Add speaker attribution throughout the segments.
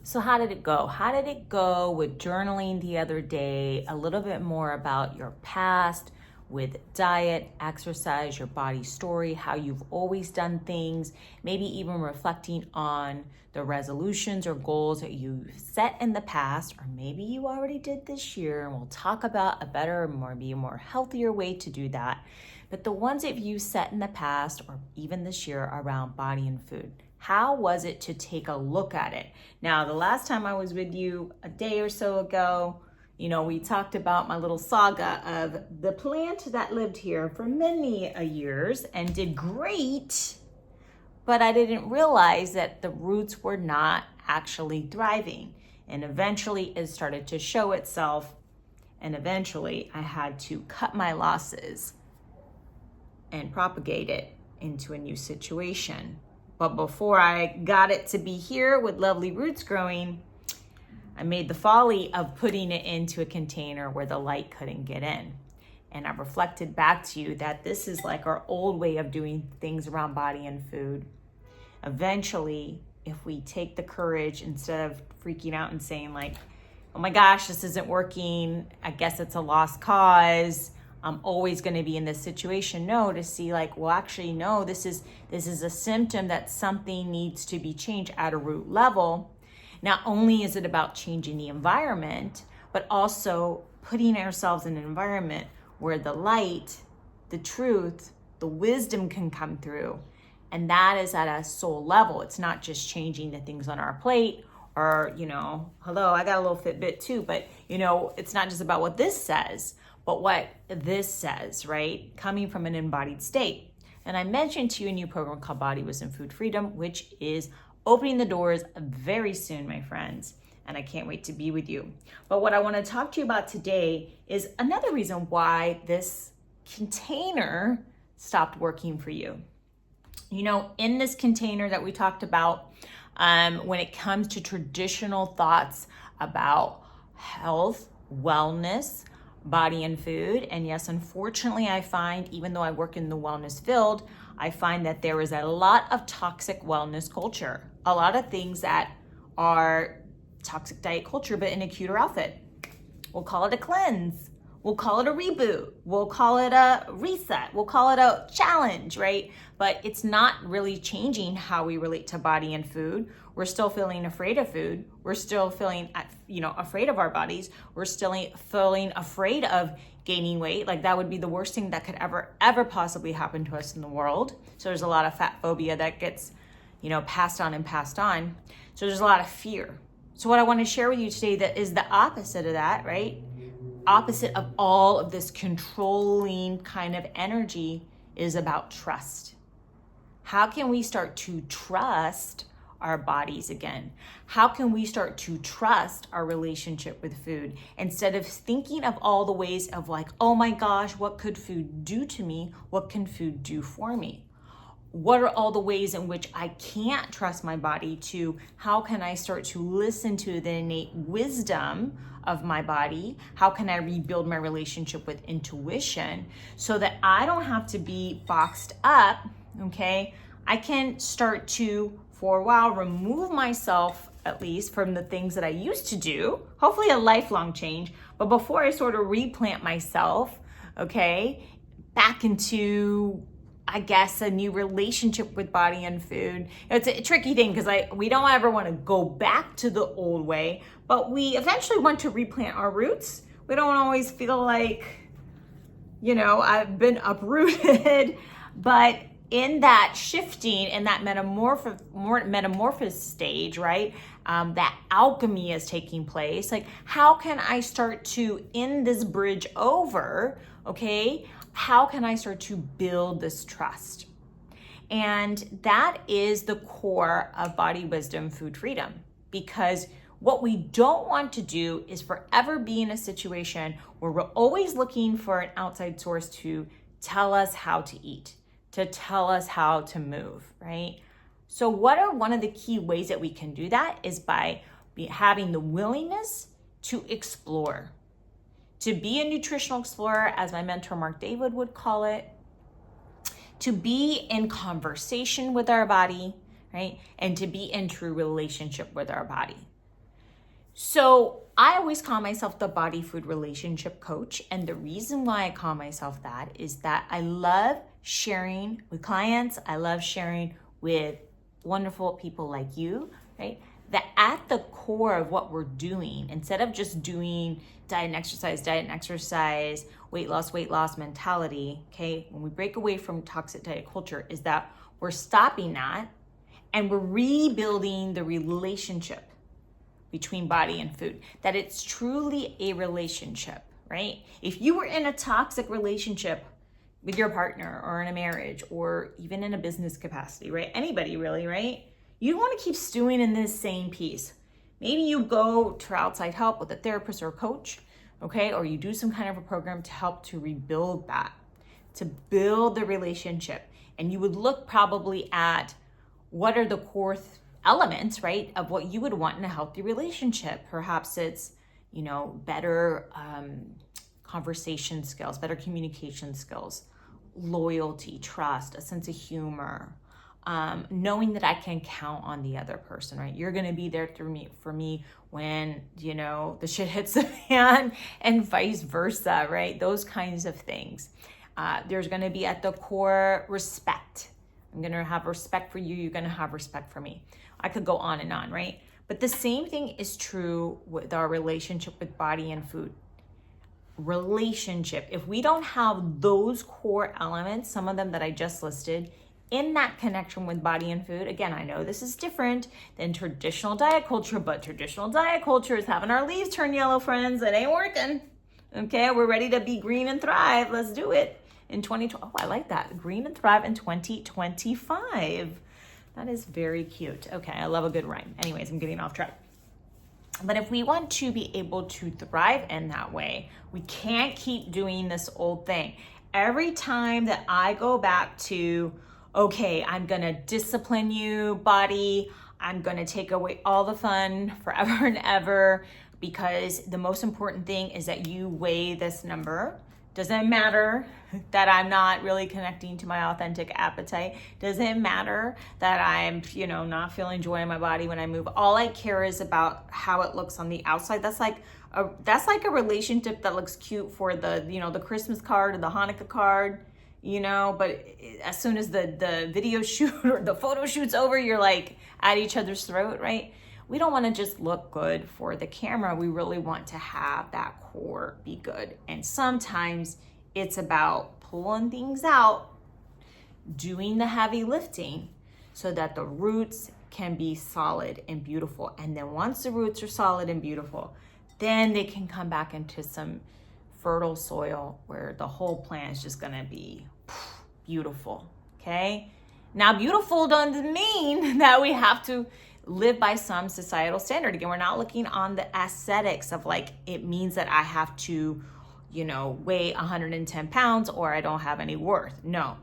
Speaker 1: So how did it go? How did it go with journaling the other day? A little bit more about your past with diet, exercise, your body story, how you've always done things, maybe even reflecting on the resolutions or goals that you've set in the past, or maybe you already did this year, and we'll talk about a better, maybe a more healthier way to do that. But the ones that you set in the past or even this year around body and food. How was it to take a look at it? Now, the last time I was with you a day or so ago, we talked about my little saga of the plant that lived here for many years and did great, but I didn't realize that the roots were not actually thriving. And eventually it started to show itself. And eventually I had to cut my losses and propagate it into a new situation. But before I got it to be here with lovely roots growing, I made the folly of putting it into a container where the light couldn't get in. And I reflected back to you that this is like our old way of doing things around body and food. Eventually, if we take the courage, instead of freaking out and saying like, oh my gosh, this isn't working, I guess it's a lost cause, I'm always going to be in this situation. No, to see like, well, actually, no, this is a symptom that something needs to be changed at a root level. Not only is it about changing the environment, but also putting ourselves in an environment where the light, the truth, the wisdom can come through. And that is at a soul level. It's not just changing the things on our plate or, hello, I got a little Fitbit too, but, it's not just about what this says, but what this says, right? Coming from an embodied state. And I mentioned to you a new program called Wisdom-FoodFreedom, which is opening the doors very soon, my friends. And I can't wait to be with you. But what I want to talk to you about today is another reason why this container stopped working for you. In this container that we talked about, when it comes to traditional thoughts about health, wellness, body and food. And yes, unfortunately, I find, even though I work in the wellness field, I find that there is a lot of toxic wellness culture, a lot of things that are toxic diet culture, but in a cuter outfit. We'll call it a cleanse. We'll call it a reboot. We'll call it a reset. We'll call it a challenge, right? But it's not really changing how we relate to body and food. We're still feeling afraid of food. We're still feeling, afraid of our bodies. We're still feeling afraid of gaining weight. Like that would be the worst thing that could ever possibly happen to us in the world. So there's a lot of fat phobia that gets, passed on. So there's a lot of fear. So what I want to share with you today that is the opposite of that, right? Opposite of all of this controlling kind of energy is about trust. How can we start to trust our bodies again? How can we start to trust our relationship with food instead of thinking of all the ways of like, oh my gosh, what could food do to me? What can food do for me? What are all the ways in which I can't trust my body to how can I start to listen to the innate wisdom of my body? How can I rebuild my relationship with intuition so that I don't have to be boxed up, okay? I can start to, for a while, remove myself at least from the things that I used to do, hopefully a lifelong change, but before I sort of replant myself, okay, back into, I guess, a new relationship with body and food. It's a tricky thing because we don't ever want to go back to the old way, but we eventually want to replant our roots. We don't always feel like, I've been uprooted, but in that shifting and that metamorphosis stage, right? That alchemy is taking place. Like, how can I start to, in this bridge over, okay? How can I start to build this trust? And that is the core of Body Wisdom Food Freedom, because what we don't want to do is forever be in a situation where we're always looking for an outside source to tell us how to eat, to tell us how to move, right? So what are one of the key ways that we can do that is by having the willingness to explore, to be a nutritional explorer, as my mentor Mark David would call it, to be in conversation with our body, right? And to be in true relationship with our body. So I always call myself the body food relationship coach. And the reason why I call myself that is that I love sharing with clients. I love sharing with wonderful people like you, right? That at the core of what we're doing, instead of just doing diet and exercise, weight loss mentality, okay? When we break away from toxic diet culture, is that we're stopping that and we're rebuilding the relationship between body and food, that it's truly a relationship, right? If you were in a toxic relationship with your partner or in a marriage or even in a business capacity, right? Anybody really, right? You don't want to keep stewing in this same piece. Maybe you go for outside help with a therapist or a coach, okay? Or you do some kind of a program to help to rebuild that, to build the relationship. And you would look probably at what are the core elements, right, of what you would want in a healthy relationship. Perhaps it's, better conversation skills, better communication skills, loyalty, trust, a sense of humor, knowing that I can count on the other person, right? You're going to be there for me when, the shit hits the fan, and vice versa, right? Those kinds of things. There's going to be at the core respect. I'm going to have respect for you. You're going to have respect for me. I could go on and on, right? But the same thing is true with our relationship with body and food. Relationship, if we don't have those core elements, some of them that I just listed, in that connection with body and food, again, I know this is different than traditional diet culture, but traditional diet culture is having our leaves turn yellow, friends. It ain't working. Okay, we're ready to be green and thrive. Let's do it in 2020. Oh, I like that. Green and thrive in 2025. That is very cute. Okay, I love a good rhyme. Anyways, I'm getting off track. But if we want to be able to thrive in that way, we can't keep doing this old thing. Every time that I go back to, okay, I'm gonna discipline you, body, I'm gonna take away all the fun forever and ever, because the most important thing is that you weigh this number. Doesn't matter that I'm not really connecting to my authentic appetite. Doesn't matter that I'm, not feeling joy in my body when I move. All I care is about how it looks on the outside. That's like a relationship that looks cute for the, the Christmas card or the Hanukkah card, but as soon as the video shoot or the photo shoot's over, you're like at each other's throat, right? We don't want to just look good for the camera. We really want to have that core be good. And sometimes it's about pulling things out, doing the heavy lifting so that the roots can be solid and beautiful. And then once the roots are solid and beautiful, then they can come back into some fertile soil where the whole plant is just gonna be beautiful, okay? Now, beautiful doesn't mean that we have to live by some societal standard. Again, we're not looking on the aesthetics of like, it means that I have to, weigh 110 pounds or I don't have any worth. No,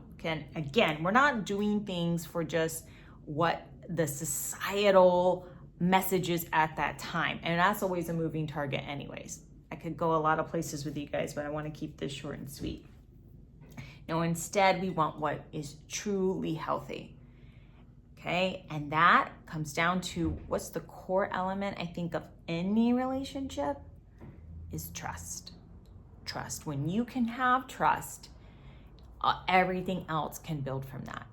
Speaker 1: again, we're not doing things for just what the societal messages at that time. And that's always a moving target anyways. I could go a lot of places with you guys, but I want to keep this short and sweet. No, instead we want what is truly healthy. Okay, and that comes down to what's the core element, I think, of any relationship is trust. Trust. When you can have trust, everything else can build from that.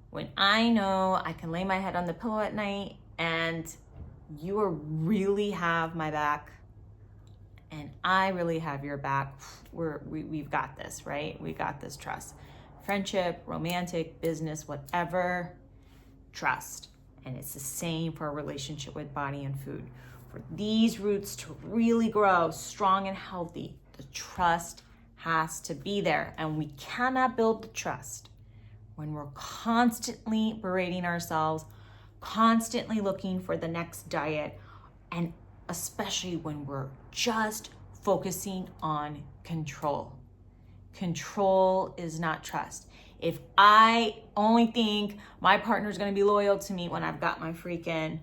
Speaker 1: When I know I can lay my head on the pillow at night and you really have my back and I really have your back, we've got this, right? We got this trust. Friendship, romantic, business, whatever. Trust. And it's the same for a relationship with body and food. For these roots to really grow strong and healthy, the trust has to be there. And we cannot build the trust when we're constantly berating ourselves, constantly looking for the next diet, and especially when we're just focusing on control. Control is not trust. If I only think my partner's gonna be loyal to me when I've got my freaking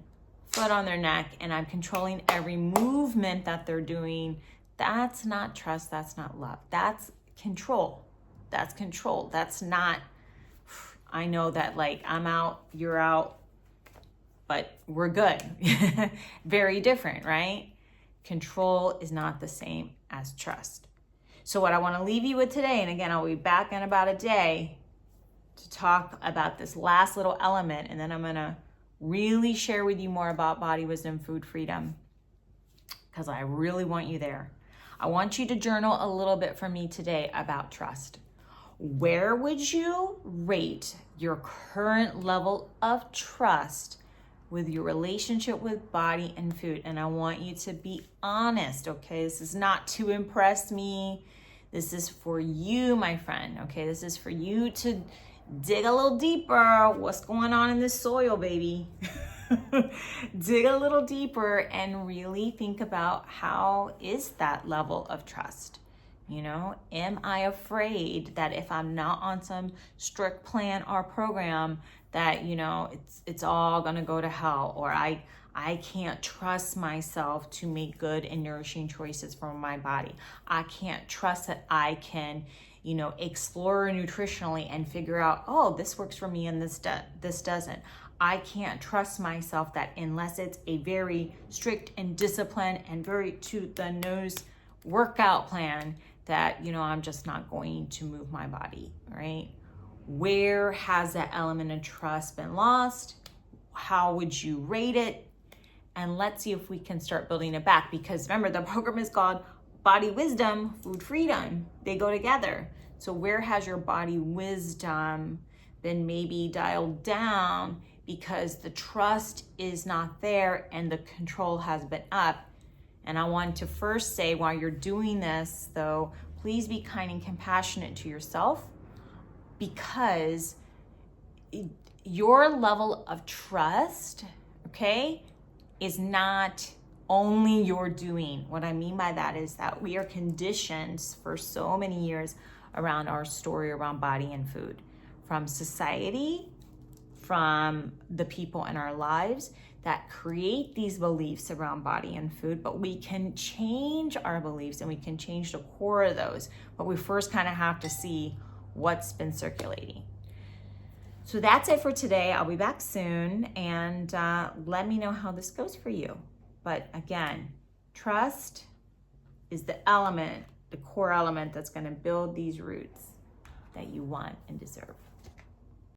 Speaker 1: foot on their neck and I'm controlling every movement that they're doing, that's not trust, that's not love. That's control. That's control. That's not, I know that like I'm out, you're out, but we're good. Very different, right? Control is not the same as trust. So what I want to leave you with today, and again, I'll be back in about a day to talk about this last little element, and then I'm going to really share with you more about body wisdom, food freedom, because I really want you there. I want you to journal a little bit for me today about trust. Where would you rate your current level of trust with your relationship with body and food? And I want you to be honest, okay? This is not to impress me. This is for you, my friend, okay? This is for you to dig a little deeper. What's going on in this soil, baby? Dig a little deeper and really think about, how is that level of trust? You know, am I afraid that if I'm not on some strict plan or program that, you know, it's all gonna go to hell, or I can't trust myself to make good and nourishing choices for my body. I can't trust that I can, you know, explore nutritionally and figure out, oh, this works for me and this doesn't. I can't trust myself that unless it's a very strict and disciplined and very to the nose workout plan, that, you know, I'm just not going to move my body, right? Where has that element of trust been lost? How would you rate it? And let's see if we can start building it back, because remember, the program is called Body Wisdom, Food Freedom. They go together. So where has your body wisdom been maybe dialed down because the trust is not there and the control has been up? And I want to first say, while you're doing this, though, please be kind and compassionate to yourself, because your level of trust, okay, is not only your doing. What I mean by that is that we are conditioned for so many years around our story around body and food, from society, from the people in our lives that create these beliefs around body and food. But we can change our beliefs and we can change the core of those. But we first kind of have to see what's been circulating. So that's it for today. I'll be back soon, and let me know how this goes for you. But again, trust is the element, the core element that's going to build these roots that you want and deserve.